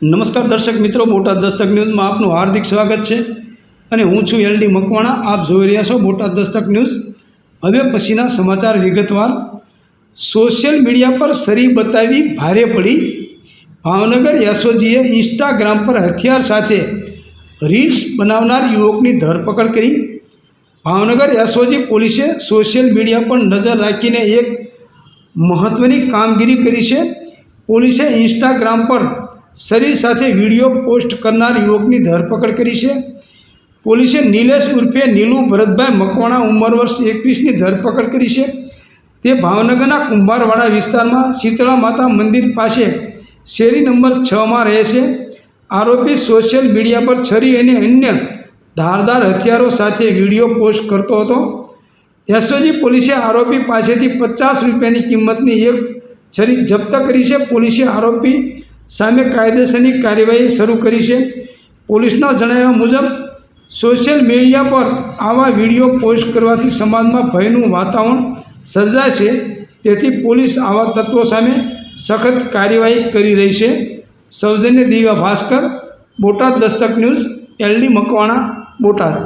નમસ્કાર દર્શક મિત્રો, બોટાદ દસ્તક ન્યૂઝમાં આપનું હાર્દિક સ્વાગત છે અને હું છું LD મકવાણા। આપ જોઈ રહ્યા છો બોટાદ દસ્તક ન્યૂઝ। હવે પછીના સમાચાર વિગતવાર। સોશિયલ મીડિયા પર શરી બતાવી ભારે પડી। ભાવનગર એસઓજીએ ઇન્સ્ટાગ્રામ પર હથિયાર સાથે રીલ્સ બનાવનાર યુવકની ધરપકડ કરી। ભાવનગર એસઓજી પોલીસે સોશિયલ મીડિયા પર નજર રાખીને એક મહત્વની કામગીરી કરી છે। પોલીસે ઇન્સ્ટાગ્રામ પર શરીર સાથે વિડીયો પોસ્ટ કરનાર યુવકની ધરપકડ કરી છે। પોલીસે નિલેશ ઉર્ફે નીલુ ભરતભાઈ મકવાણા ઉંમર વર્ષ 21ની ધરપકડ કરી છે। તે ભાવનગરના કુંભારવાડા વિસ્તારમાં શીતળા માતા મંદિર પાસે શેરી નંબર 6માં રહે છે। આરોપી સોશિયલ મીડિયા પર છરી અને અન્ય ધારદાર હથિયારો સાથે વિડીયો પોસ્ટ કરતો હતો। એસઓજી પોલીસે આરોપી પાસેથી 50 રૂપિયાની કિંમતની એક છરી જપ્ત કરી છે। પોલીસે આરોપી સામે કાયદેસરની કાર્યવાહી શરૂ કરી છે। પોલીસના જણાવ્યા મુજબ સોશિયલ મીડિયા પર આવા વિડીયો પોસ્ટ કરવાથી સમાજમાં ભયનું વાતાવરણ સર્જાય છે, તેથી પોલીસ આવા તત્વો સામે સખત કાર્યવાહી કરી રહી છે। સૌજન્ય દિવ્યા ભાસ્કર, બોટાદ દસ્તક ન્યૂઝ, LD મકવાણા, બોટાદ।